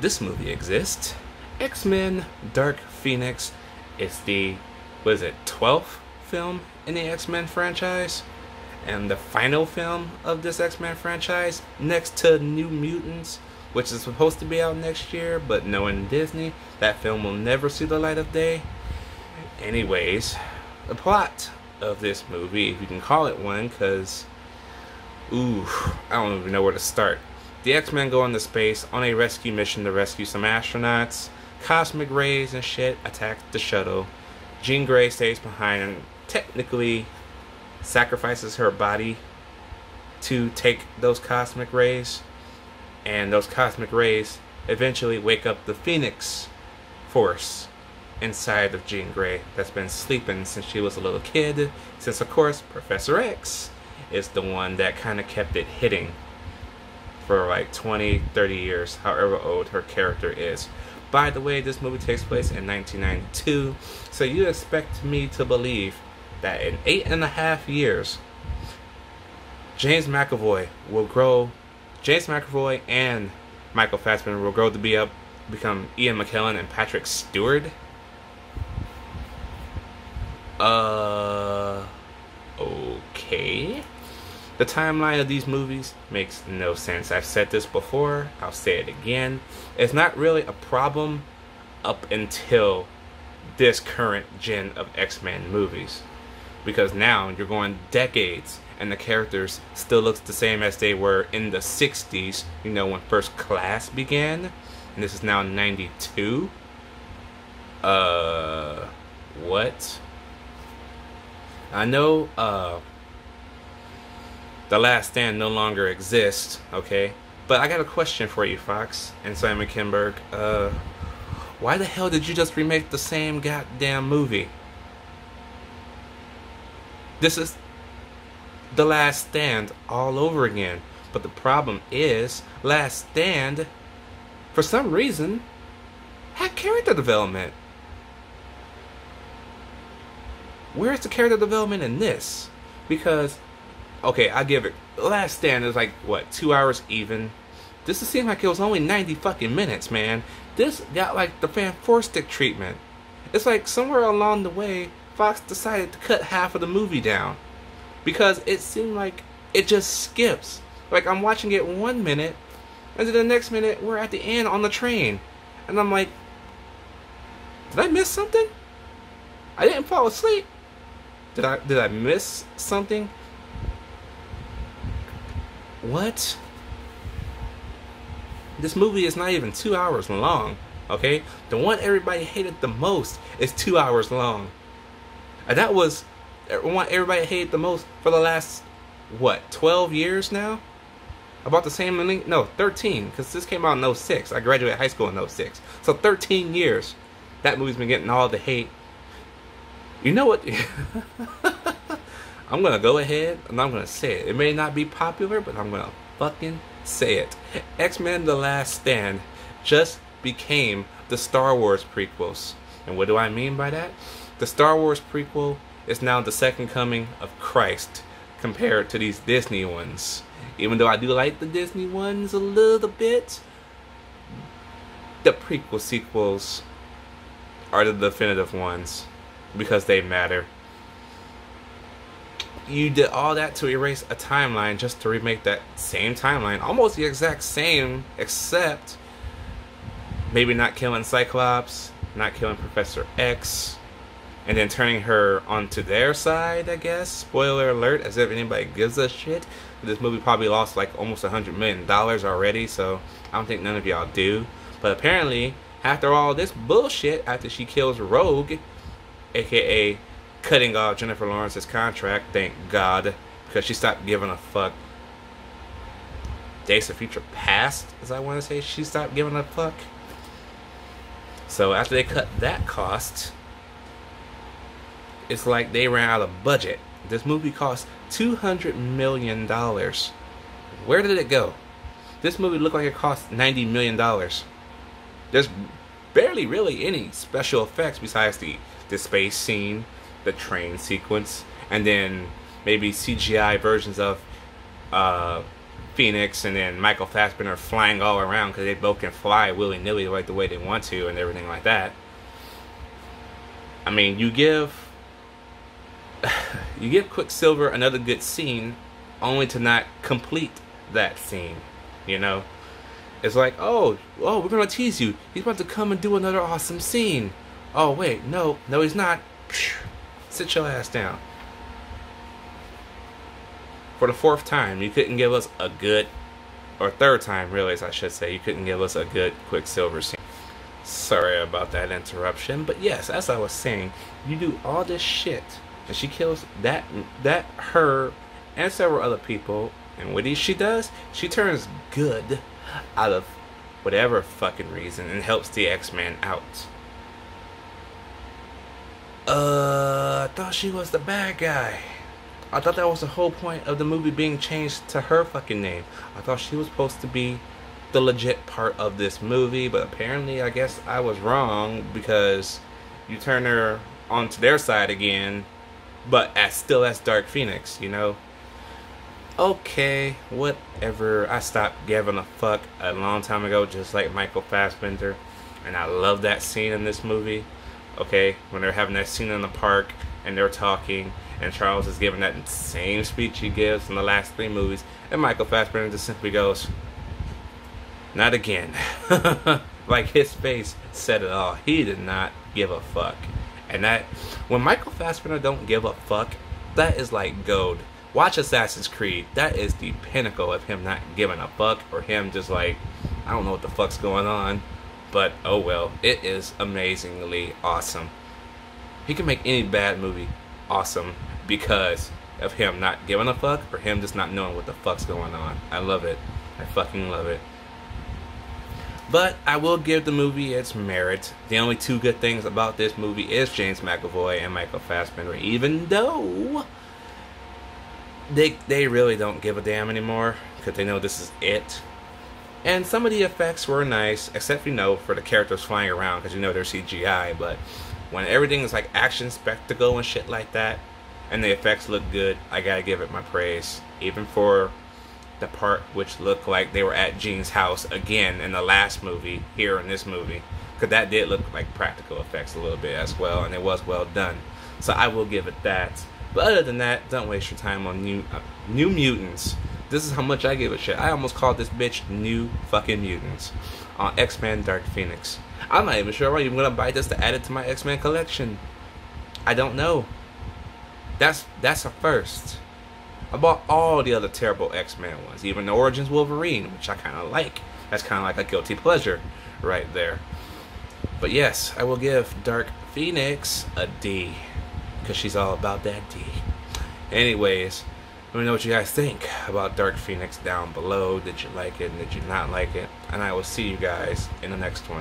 this movie exists. X-Men Dark Phoenix is the, what is it, 12th film in the X-Men franchise? And the final film of this X-Men franchise, next to New Mutants, which is supposed to be out next year, but knowing Disney, that film will never see the light of day. Anyways, the plot of this movie, if you can call it one, because, I don't even know where to start. The X-Men go into space on a rescue mission to rescue some astronauts. Cosmic rays and shit attack the shuttle. Jean Grey stays behind and technically sacrifices her body to take those cosmic rays. And those cosmic rays eventually wake up the Phoenix Force inside of Jean Grey that's been sleeping since she was a little kid. Since, of course, Professor X is the one that kind of kept it hitting for like 20, 30 years, however old her character is. By the way, this movie takes place in 1992, so you expect me to believe that in 8.5 years, James McAvoy and Michael Fassbender will grow to become Ian McKellen and Patrick Stewart. Okay. The timeline of these movies makes no sense. I've said this before, I'll say it again. It's not really a problem up until this current gen of X-Men movies. Because now you're going decades and the characters still looks the same as they were in the 60s, you know, when First Class began. And this is now 92. What? I know, The Last Stand no longer exists, okay? But I got a question for you, Fox and Simon Kinberg. Why the hell did you just remake the same goddamn movie? This is The Last Stand all over again. But the problem is, Last Stand, for some reason, had character development. Where's the character development in this? Because, okay, I give it. Last Stand is like, what, 2 hours even? This seemed like it was only 90 fucking minutes, man. This got like the Fan Stick treatment. It's like somewhere along the way, Fox decided to cut half of the movie down. Because it seemed like it just skips. Like I'm watching it 1 minute, and then the next minute we're at the end on the train. And I'm like, did I miss something? I didn't fall asleep. Did I miss something? What? This movie is not even 2 hours long, okay? The one everybody hated the most is 2 hours long. And that was the one everybody hated the most for the last, what, 12 years now? About the same length? No, 13, because this came out in 06. I graduated high school in 06. So 13 years. That movie's been getting all the hate. You know what? I'm going to go ahead and I'm going to say it. It may not be popular, but I'm going to fucking say it. X-Men The Last Stand just became the Star Wars prequels. And what do I mean by that? The Star Wars prequel is now the second coming of Christ compared to these Disney ones. Even though I do like the Disney ones a little bit, the prequel sequels are the definitive ones. Because they matter. You did all that to erase a timeline just to remake that same timeline. Almost the exact same, except maybe not killing Cyclops, not killing Professor X, and then turning her onto their side, I guess. Spoiler alert, as if anybody gives a shit. This movie probably lost like almost $100 million already, so I don't think none of y'all do. But apparently, after all this bullshit, after she kills Rogue, aka cutting off Jennifer Lawrence's contract, thank God, because she stopped giving a fuck. Days of Future Past, as I want to say, she stopped giving a fuck. So after they cut that cost, it's like they ran out of budget. This movie cost $200 million. Where did it go? This movie looked like it cost $90 million. There's barely really any special effects besides the space scene, the train sequence, and then maybe CGI versions of Phoenix and then Michael Fassbender flying all around because they both can fly willy-nilly like the way they want to and everything like that. I mean, you give Quicksilver another good scene only to not complete that scene, you know? It's like, oh, we're gonna tease you. He's about to come and do another awesome scene. Oh, wait, no, he's not. Sit your ass down. For the fourth time, you couldn't give us a good, or third time, really, as I should say, you couldn't give us a good Quicksilver scene. Sorry about that interruption, but yes, as I was saying, you do all this shit, and she kills her, and several other people, and what she does, she turns good out of whatever fucking reason and helps the X-Men out. I thought she was the bad guy. I thought that was the whole point of the movie being changed to her fucking name. I thought she was supposed to be the legit part of this movie, but apparently I guess I was wrong because you turn her onto their side again, but still as Dark Phoenix, you know? Okay, whatever. I stopped giving a fuck a long time ago, just like Michael Fassbender, and I love that scene in this movie. Okay, when they're having that scene in the park and they're talking, and Charles is giving that same speech he gives in the last 3 movies, and Michael Fassbender just simply goes, "Not again." Like, his face said it all. He did not give a fuck. And that, when Michael Fassbender don't give a fuck, that is like gold. Watch Assassin's Creed. That is the pinnacle of him not giving a fuck, or him just like, I don't know what the fuck's going on, but oh well. It is amazingly awesome. He can make any bad movie awesome because of him not giving a fuck, or him just not knowing what the fuck's going on. I love it. I fucking love it. But I will give the movie its merit. The only 2 good things about this movie is James McAvoy and Michael Fassbender, even though they really don't give a damn anymore because they know this is it. And some of the effects were nice, except, you know, for the characters flying around because, you know, they're CGI. But when everything is like action spectacle and shit like that, and the effects look good, I gotta give it my praise. Even for the part which looked like they were at Jean's house again in the last movie, here in this movie, because that did look like practical effects a little bit as well, and it was well done. So I will give it that. But other than that, don't waste your time on New Mutants. This is how much I give a shit. I almost called this bitch New fucking Mutants on X-Men Dark Phoenix. I'm not even sure I'm even gonna buy this to add it to my X-Men collection. I don't know. That's a first. I bought all the other terrible X-Men ones, even the Origins Wolverine, which I kind of like. That's kind of like a guilty pleasure right there. But yes, I will give Dark Phoenix a D, because she's all about that D. Anyways, let me know what you guys think about Dark Phoenix down below. Did you like it? Did you not like it? And I will see you guys in the next one.